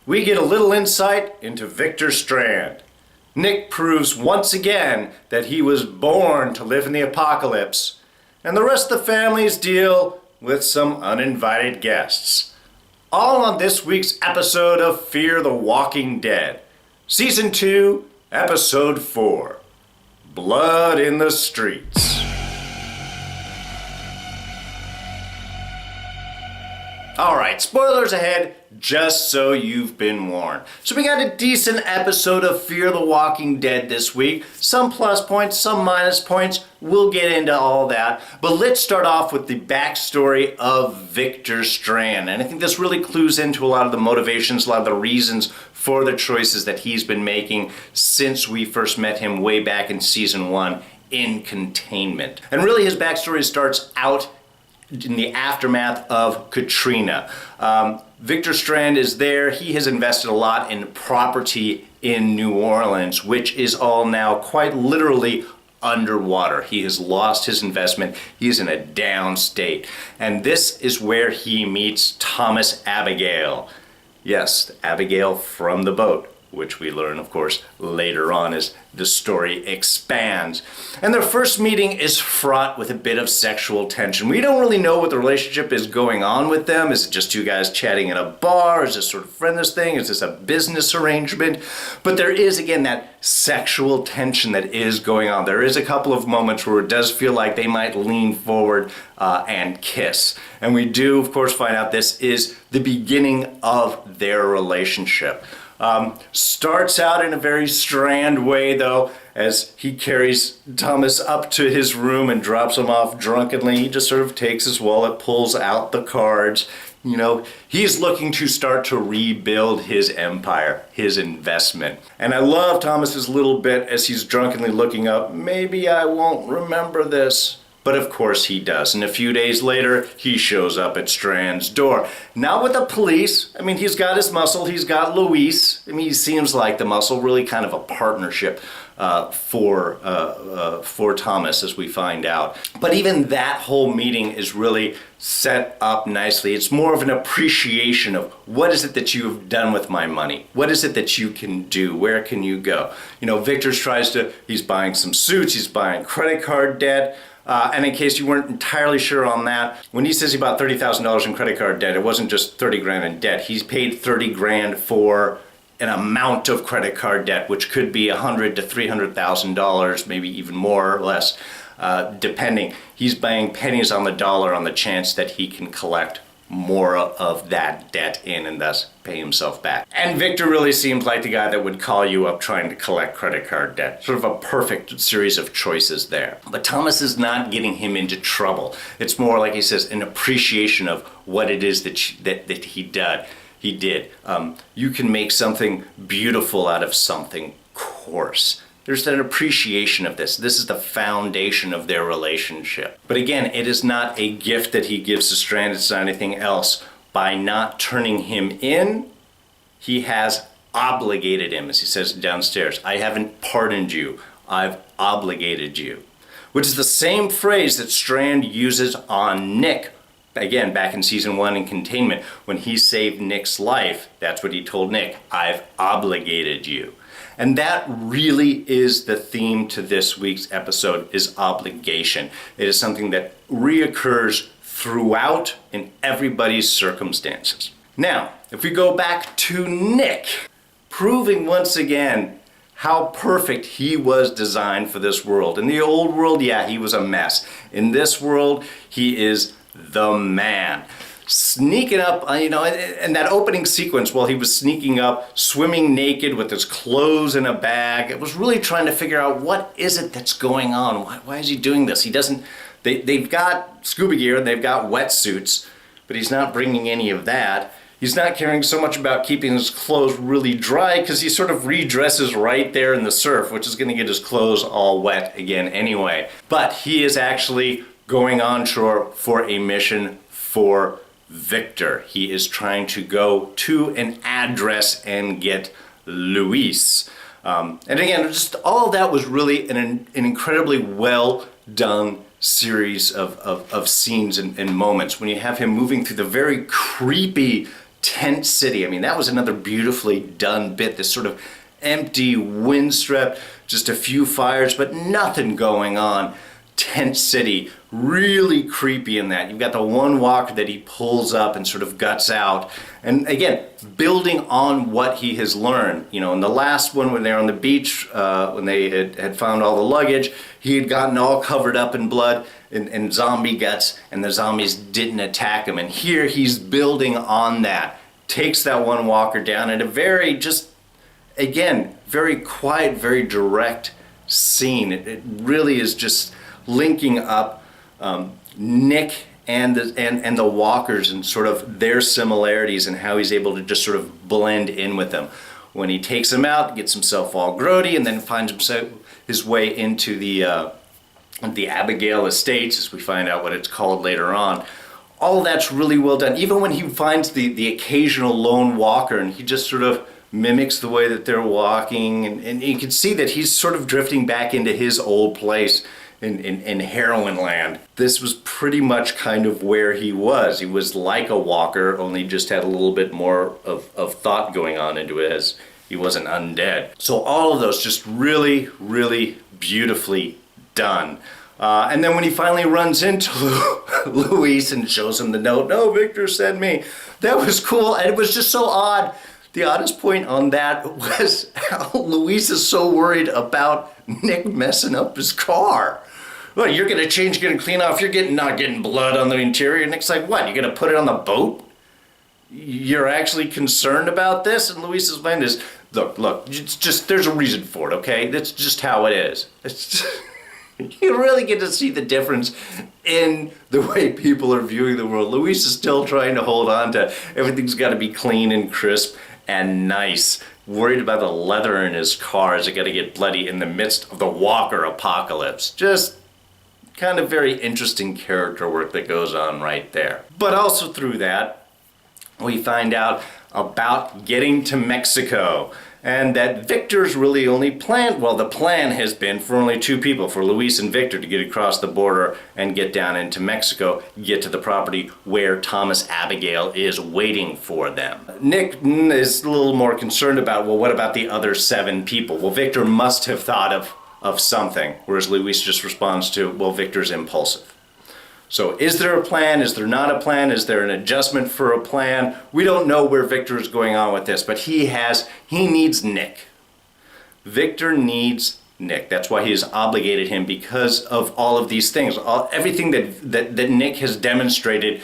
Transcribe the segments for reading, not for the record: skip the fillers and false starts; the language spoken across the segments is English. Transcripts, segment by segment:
we get a little insight into Victor Strand. Nick proves once again that he was born to live in the apocalypse, and the rest of the families deal with some uninvited guests. All on this week's episode of Fear the Walking Dead, Season 2, Episode 4, Blood in the Streets. Alright, spoilers ahead, just so you've been warned. So we got a decent episode of Fear the Walking Dead this week. Some plus points, some minus points. We'll get into all that. But let's start off with the backstory of Victor Strand. And I think this really clues into a lot of the motivations, a lot of the reasons for the choices that he's been making since we first met him way back in Season 1 in Containment. And really his backstory starts out in the aftermath of Katrina. Victor Strand is there. He has invested a lot in property in New Orleans, which is all now quite literally underwater. He has lost his investment. He is in a down state. And this is where he meets Thomas Abigail. Yes, Abigail from the boat, which we learn, of course, later on as the story expands. And their first meeting is fraught with a bit of sexual tension. We don't really know what the relationship is going on with them. Is it just two guys chatting in a bar? Is this sort of friendless thing? Is this a business arrangement? But there is, again, that sexual tension that is going on. There is a couple of moments where it does feel like they might lean forward and kiss. And we do, of course, find out this is the beginning of their relationship. Starts out in a very Strand way, though, as he carries Thomas up to his room and drops him off drunkenly. He just sort of takes his wallet, pulls out the cards. You know, he's looking to start to rebuild his empire, his investment. And I love Thomas's little bit as he's drunkenly looking up, maybe I won't remember this. But of course he does. And a few days later, he shows up at Strand's door. Not with the police. I mean, he's got his muscle. He's got Luis. I mean, he seems like the muscle, really kind of a partnership for Thomas, as we find out. But even that whole meeting is really set up nicely. It's more of an appreciation of what is it that you have done with my money? What is it that you can do? Where can you go? You know, Victor he's buying some suits. He's buying credit card debt. And in case you weren't entirely sure on that, when he says he bought $30,000 in credit card debt, it wasn't just 30 grand in debt. He's paid 30 grand for an amount of credit card debt, which could be $100,000 to $300,000, maybe even more or less, depending. He's buying pennies on the dollar on the chance that he can collect more of that debt in and thus pay himself back. And Victor really seems like the guy that would call you up trying to collect credit card debt. Sort of a perfect series of choices there. But Thomas is not getting him into trouble. It's more, like he says, an appreciation of what it is that he did. You can make something beautiful out of something coarse. There's an appreciation of this. This is the foundation of their relationship. But again, it is not a gift that he gives to Strand. It's not anything else. By not turning him in, he has obligated him, as he says downstairs. I haven't pardoned you. I've obligated you. Which is the same phrase that Strand uses on Nick. Again, back in Season 1 in Containment, when he saved Nick's life, that's what he told Nick. I've obligated you. And that really is the theme to this week's episode, is obligation. It is something that reoccurs throughout in everybody's circumstances. Now, if we go back to Nick, proving once again how perfect he was designed for this world. In the old world, yeah, he was a mess. In this world, he is the man. Sneaking up, and that opening sequence while he was sneaking up, swimming naked with his clothes in a bag, it was really trying to figure out what is it that's going on? Why is he doing this? They've got scuba gear and they've got wetsuits, but he's not bringing any of that. He's not caring so much about keeping his clothes really dry because he sort of redresses right there in the surf, which is going to get his clothes all wet again anyway. But he is actually going onshore for a mission for Victor. He is trying to go to an address and get Luis. And again, just all of that was really an incredibly well done series of scenes and moments when you have him moving through the very creepy tent city. I mean, that was another beautifully done bit, this sort of empty, windswept, just a few fires, but nothing going on. Tent city, really creepy in that. You've got the one walker that he pulls up and sort of guts out. And again, building on what he has learned. You know, in the last one when they were on the beach, when they had found all the luggage, he had gotten all covered up in blood and zombie guts, and the zombies didn't attack him. And here he's building on that. Takes that one walker down in a very just, again, very quiet, very direct scene. It really is just linking up Nick and the walkers and sort of their similarities and how he's able to just sort of blend in with them. When he takes them out, gets himself all grody, and then finds himself his way into the Abigail Estates, as we find out what it's called later on. All of that's really well done. Even when he finds the occasional lone walker and he just sort of mimics the way that they're walking, and you can see that he's sort of drifting back into his old place in heroin land. This was pretty much kind of where he was. He was like a walker, only just had a little bit more of thought going on into it, as he wasn't undead. So all of those just really, really beautifully done. And then when he finally runs into Luis and shows him the note, "No, Victor sent me," that was cool, and it was just so odd. The oddest point on that was how Luis is so worried about Nick messing up his car. Well, you're gonna change, you're gonna clean off, you're not getting blood on the interior. Nick's like, what, you're gonna put it on the boat? You're actually concerned about this? And Luis's plan is, look, it's just, there's a reason for it, okay? That's just how it is. It's just, you really get to see the difference in the way people are viewing the world. Luis is still trying to hold on to everything's gotta be clean and crisp and nice. Worried about the leather in his car. Is it gonna get bloody in the midst of the walker apocalypse? Just kind of very interesting character work that goes on right there. But also through that, we find out about getting to Mexico, and that Victor's really only planned, well, the plan has been for only two people, for Luis and Victor, to get across the border and get down into Mexico, get to the property where Thomas Abigail is waiting for them. Nick is a little more concerned about, well, what about the other 7 people? Well, Victor must have thought of something, whereas Luis just responds to, well, Victor's impulsive. So is there a plan? Is there not a plan? Is there an adjustment for a plan? We don't know where Victor is going on with this, but he needs Nick. Victor needs Nick. That's why he has obligated him, because of all of these things. Everything that Nick has demonstrated,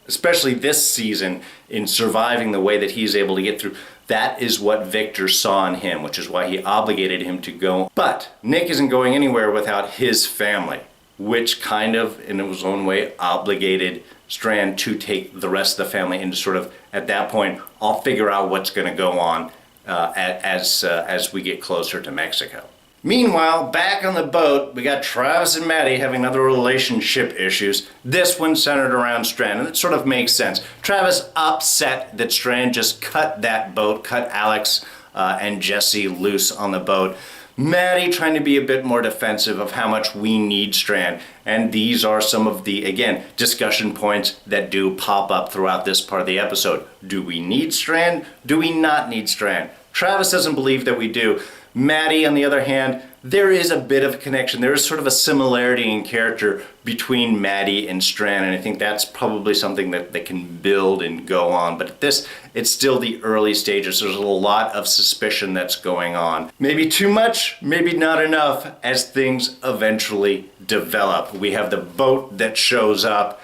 especially this season, in surviving the way that he's able to get through. That is what Victor saw in him, which is why he obligated him to go. But Nick isn't going anywhere without his family, which kind of, in his own way, obligated Strand to take the rest of the family into sort of, at that point, I'll figure out what's going to go on as we get closer to Mexico. Meanwhile, back on the boat, we got Travis and Maddie having other relationship issues. This one centered around Strand, and it sort of makes sense. Travis upset that Strand just cut that boat, cut Alex and Jesse loose on the boat. Maddie trying to be a bit more defensive of how much we need Strand. And these are some of the, again, discussion points that do pop up throughout this part of the episode. Do we need Strand? Do we not need Strand? Travis doesn't believe that we do. Maddie, on the other hand, there is a bit of a connection. There is sort of a similarity in character between Maddie and Strand, and I think that's probably something that can build and go on. But it's still the early stages. There's a lot of suspicion that's going on. Maybe too much, maybe not enough, as things eventually develop. We have the boat that shows up.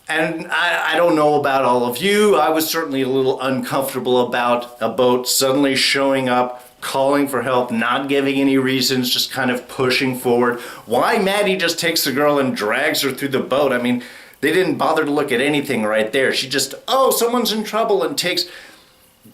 And I don't know about all of you. I was certainly a little uncomfortable about a boat suddenly showing up, calling for help, not giving any reasons, just kind of pushing forward. Why Maddie just takes the girl and drags her through the boat? I mean, they didn't bother to look at anything right there. She just, oh, someone's in trouble, and takes...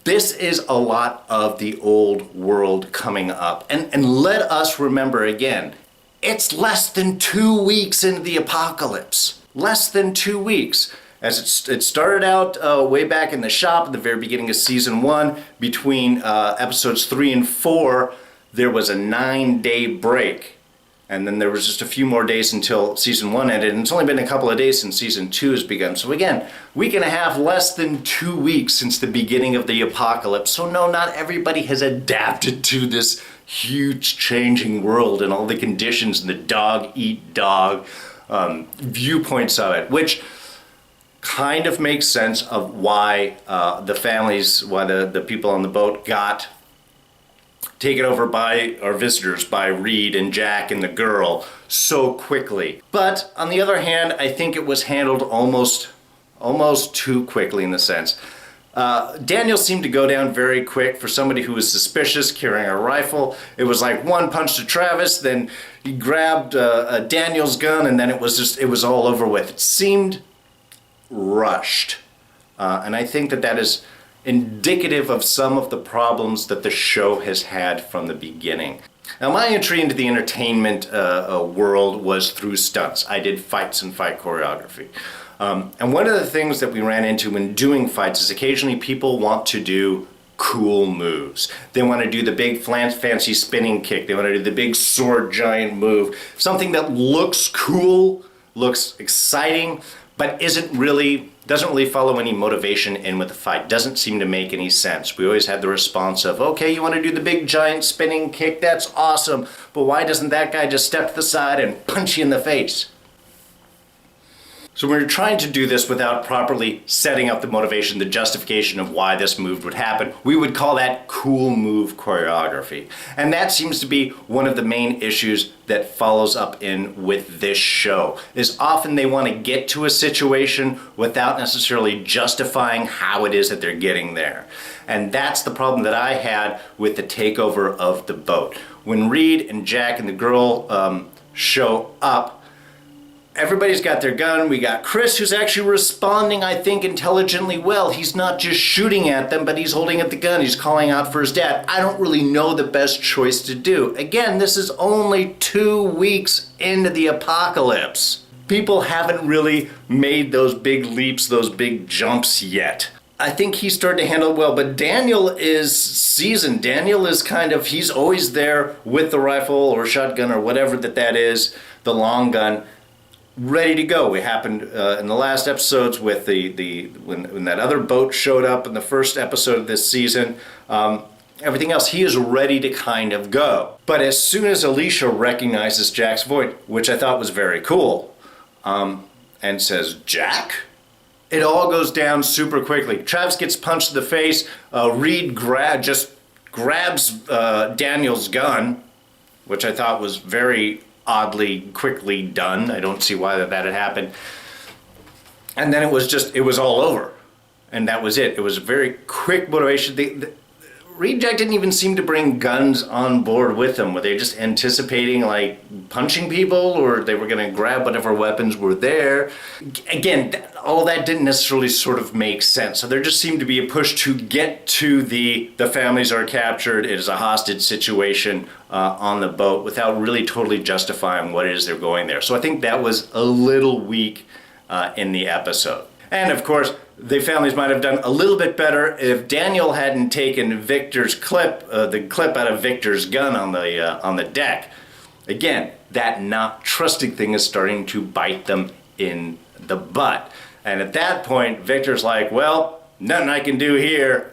This is a lot of the old world coming up. And let us remember again, it's less than 2 weeks into the apocalypse. Less than 2 weeks. As it started out way back in the shop at the very beginning of season 1, between episodes 3 and 4, there was a 9-day break. And then there was just a few more days until season 1 ended, and it's only been a couple of days since season 2 has begun. So again, week and a half, less than 2 weeks since the beginning of the apocalypse. So no, not everybody has adapted to this huge changing world and all the conditions and the dog-eat-dog viewpoints of it, which kind of makes sense of why the people on the boat got taken over by our visitors, by Reed and Jack and the girl, so quickly. But on the other hand, I think it was handled almost too quickly in the sense. Daniel seemed to go down very quick for somebody who was suspicious carrying a rifle. It was like one punch to Travis, then he grabbed Daniel's gun, and then it was all over with. It seemed rushed. And I think that is indicative of some of the problems that the show has had from the beginning. Now, my entry into the entertainment world was through stunts. I did fights and fight choreography. And one of the things that we ran into when doing fights is occasionally people want to do cool moves. They want to do the big fancy spinning kick. They want to do the big sword giant move. Something that looks cool, looks exciting, but doesn't really follow any motivation in with the fight. Doesn't seem to make any sense. We always had the response of, okay, you want to do the big giant spinning kick? That's awesome. But why doesn't that guy just step to the side and punch you in the face? So we were trying to do this without properly setting up the motivation, the justification of why this move would happen. We would call that cool move choreography. And that seems to be one of the main issues that follows up in with this show, is often they want to get to a situation without necessarily justifying how it is that they're getting there. And that's the problem that I had with the takeover of the boat. When Reed and Jack and the girl show up, everybody's got their gun. We got Chris, who's actually responding, I think, intelligently well. He's not just shooting at them, but he's holding up the gun. He's calling out for his dad. I don't really know the best choice to do. Again, this is only 2 weeks into the apocalypse. People haven't really made those big leaps, those big jumps yet. I think he started to handle it well, but Daniel is seasoned. Daniel is he's always there with the rifle or shotgun or whatever that is, the long gun, ready to go. It happened in the last episodes with when that other boat showed up in the first episode of this season. Everything else, he is ready to kind of go. But as soon as Alicia recognizes Jack's voice, which I thought was very cool, and says, "Jack?" It all goes down super quickly. Travis gets punched in the face. Reed just grabs Daniel's gun, which I thought was very oddly quickly done. I don't see why that had happened. And then it was all over. And that was it. It was a very quick motivation. Reed and Jack didn't even seem to bring guns on board with them. Were they just anticipating punching people, or they were going to grab whatever weapons were there? Again, all that didn't necessarily sort of make sense. So there just seemed to be a push to get to the families are captured. It is a hostage situation on the boat without really totally justifying what it is they're going there. So I think that was a little weak in the episode. And of course, the families might have done a little bit better if Daniel hadn't taken Victor's the clip out of Victor's gun on the deck. Again, that not trusting thing is starting to bite them in the butt. And at that point, Victor's like, well, nothing I can do here.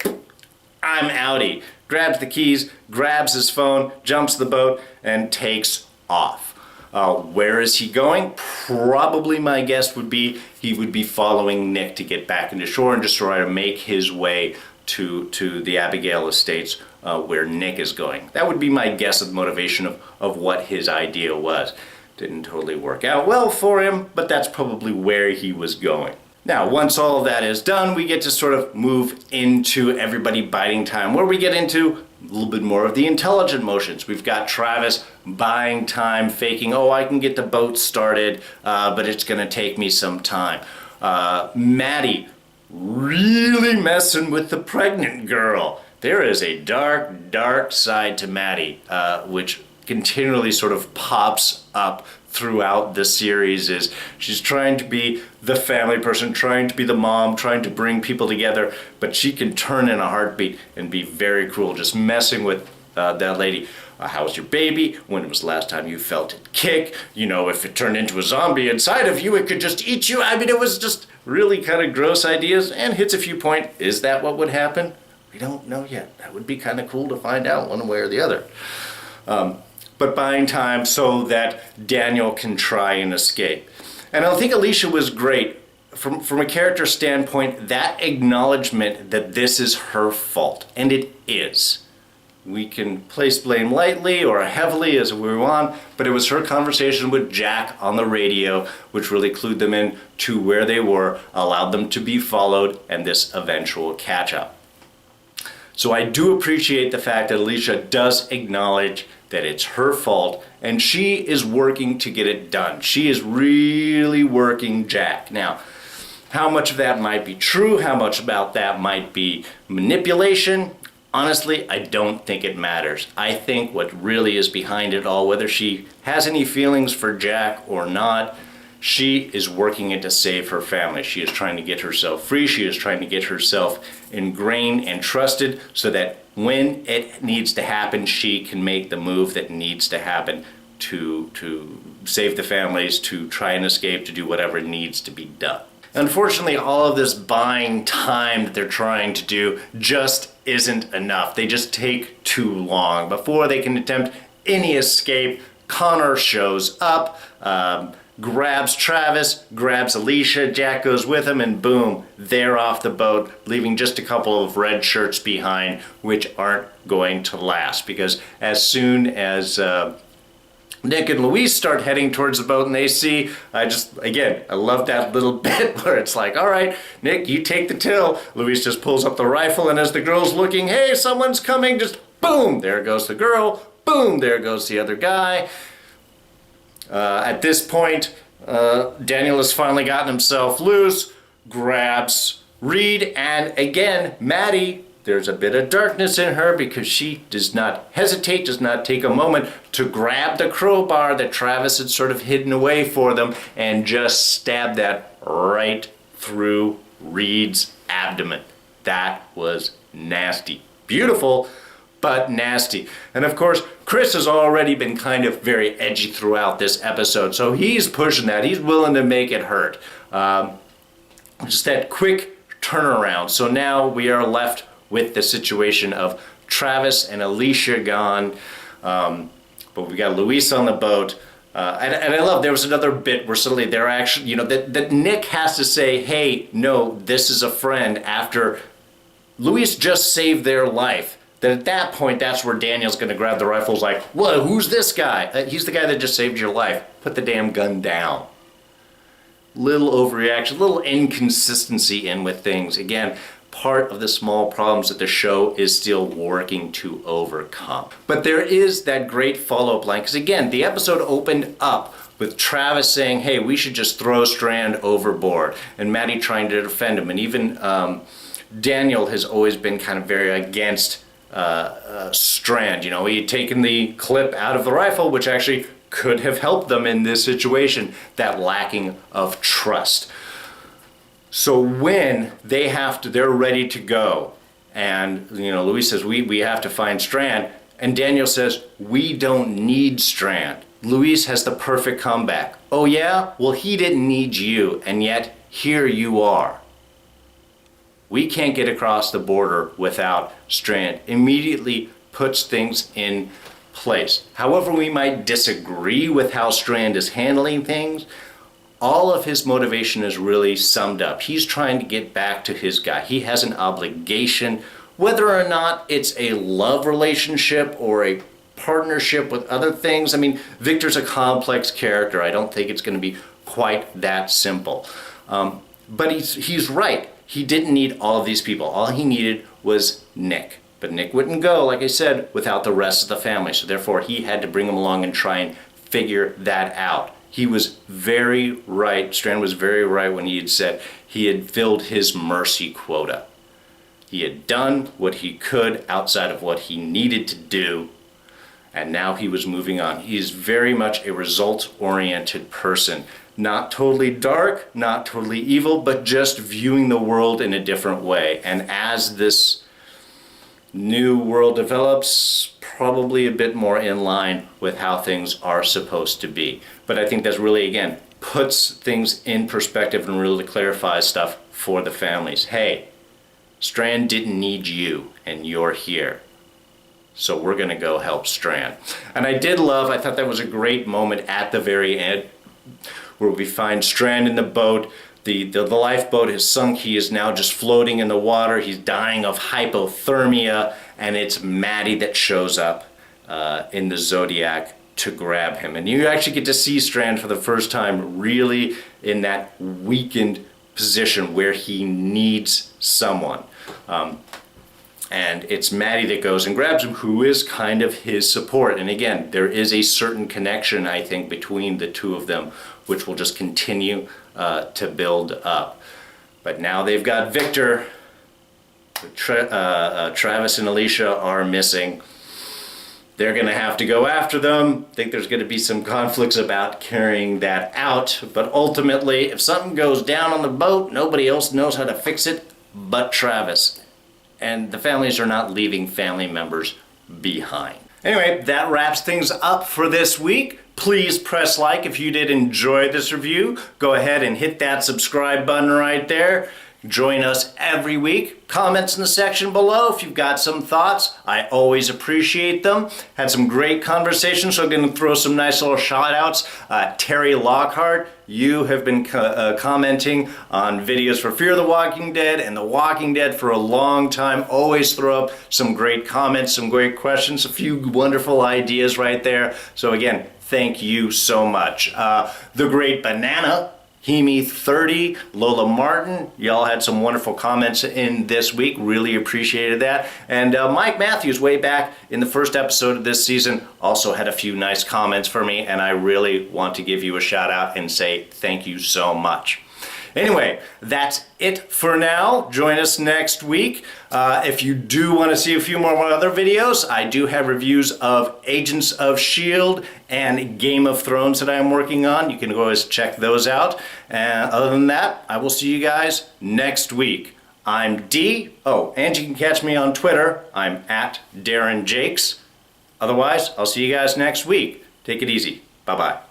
I'm outie. Grabs the keys, grabs his phone, jumps the boat, and takes off. Where is he going? Probably my guess would be he would be following Nick to get back into shore and just try to make his way to the Abigail estates where Nick is going. That would be my guess of the motivation of what his idea was. Didn't totally work out well for him, but that's probably where he was going. Now, once all of that is done, we get to sort of move into everybody biding time, where we get into a little bit more of the intelligent motions. We've got Travis buying time, faking, I can get the boat started, but it's going to take me some time. Maddie really messing with the pregnant girl. There is a dark, dark side to Maddie, which continually sort of pops up throughout the series. Is she's trying to be the family person, trying to be the mom, trying to bring people together, but she can turn in a heartbeat and be very cruel, just messing with that lady, how was your baby? When was the last time you felt it kick? You know, if it turned into a zombie inside of you, it could just eat you. I mean, it was just really kind of gross ideas, and hits a few points. Is that what would happen? We don't know yet. That would be kind of cool to find out one way or the other. But buying time so that Daniel can try and escape. And I think Alicia was great. From a character standpoint, that acknowledgement that this is her fault, and it is. We can place blame lightly or heavily as we want, but it was her conversation with Jack on the radio which really clued them in to where they were, allowed them to be followed, and this eventual catch-up. So I do appreciate the fact that Alicia does acknowledge that it's her fault, and she is working to get it done. She is really working Jack. Now, how much of that might be true, how much about that might be manipulation, honestly, I don't think it matters. I think what really is behind it all, whether she has any feelings for Jack or not, she is working it to save her family. She is trying to get herself free. She is trying to get herself ingrained and trusted so that when it needs to happen, she can make the move that needs to happen to save the families, to try and escape, to do whatever needs to be done. Unfortunately, all of this buying time that they're trying to do just isn't enough. They just take too long. Before they can attempt any escape, Connor shows up, grabs Travis, grabs Alicia, Jack goes with him, and boom, they're off the boat, leaving just a couple of red shirts behind, which aren't going to last. Because as soon as Nick and Luis start heading towards the boat and they see, I love that little bit where it's like, all right, Nick, you take the till. Luis just pulls up the rifle, and as the girl's looking, hey, someone's coming, just boom, there goes the girl, boom, there goes the other guy. At this point, Daniel has finally gotten himself loose, grabs Reed, and again, Maddie, there's a bit of darkness in her because she does not hesitate, does not take a moment to grab the crowbar that Travis had sort of hidden away for them and just stab that right through Reed's abdomen. That was nasty. Beautiful, but nasty. And of course, Chris has already been kind of very edgy throughout this episode, so he's pushing that. He's willing to make it hurt. Just that quick turnaround. So now we are left with the situation of Travis and Alicia gone, but we got Luis on the boat. And I love, there was another bit where suddenly they're actually, that Nick has to say, hey, no, this is a friend, after Luis just saved their life. That at that point, that's where Daniel's going to grab the rifles like, whoa, who's this guy? He's the guy that just saved your life. Put the damn gun down. Little overreaction, little inconsistency in with things. Again, part of the small problems that the show is still working to overcome. But there is that great follow-up line, because again, the episode opened up with Travis saying, hey, we should just throw Strand overboard, and Maddie trying to defend him, and even Daniel has always been kind of very against Strand. He had taken the clip out of the rifle, which actually could have helped them in this situation, that lacking of trust. So when they're ready to go, and Luis says, we have to find Strand, and Daniel says, we don't need Strand. Luis has the perfect comeback. Oh yeah? Well, he didn't need you, and yet here you are. We can't get across the border without Strand. Immediately puts things in place. However we might disagree with how Strand is handling things, all of his motivation is really summed up. He's trying to get back to his guy. He has an obligation, whether or not it's a love relationship or a partnership with other things. I mean, Victor's a complex character. I don't think it's going to be quite that simple. But he's right. He didn't need all of these people. All he needed was Nick. But Nick wouldn't go, like I said, without the rest of the family. So therefore, he had to bring him along and try and figure that out. He was very right. Strand was very right when he had said he had filled his mercy quota. He had done what he could outside of what he needed to do, and now he was moving on. He is very much a results-oriented person. Not totally dark, not totally evil, but just viewing the world in a different way. And as this new world develops, probably a bit more in line with how things are supposed to be. But I think that's really, again, puts things in perspective and really clarifies stuff for the families. Hey, Strand didn't need you, and you're here. So we're going to go help Strand. And I thought that was a great moment at the very end, where we find Strand in the boat. The lifeboat has sunk. He is now just floating in the water. He's dying of hypothermia, and it's Maddie that shows up in the Zodiac to grab him. And you actually get to see Strand for the first time really in that weakened position where he needs someone. And it's Maddie that goes and grabs him, who is kind of his support. And again, there is a certain connection, I think, between the two of them, which will just continue to build up. But now they've got Victor. Travis and Alicia are missing. They're going to have to go after them. I think there's going to be some conflicts about carrying that out. But ultimately, if something goes down on the boat, nobody else knows how to fix it but Travis. And the families are not leaving family members behind. Anyway, that wraps things up for this week. Please press like if you did enjoy this review. Go ahead and hit that subscribe button right there. Join us every week. Comments in the section below if you've got some thoughts. I always appreciate them. Had some great conversations, so I'm going to throw some nice little shout outs. Terry Lockhart, you have been commenting on videos for Fear the Walking Dead and The Walking Dead for a long time. Always throw up some great comments, some great questions, a few wonderful ideas right there. So again, thank you so much. The Great Banana, Hemi30, Lola Martin, y'all had some wonderful comments in this week. Really appreciated that. And Mike Matthews, way back in the first episode of this season, also had a few nice comments for me, and I really want to give you a shout out and say thank you so much. Anyway, that's it for now. Join us next week. If you do want to see a few more other videos, I do have reviews of Agents of S.H.I.E.L.D. and Game of Thrones that I'm working on. You can always check those out. And other than that, I will see you guys next week. I'm D. Oh, and you can catch me on Twitter. I'm at Darren Jakes. Otherwise, I'll see you guys next week. Take it easy. Bye-bye.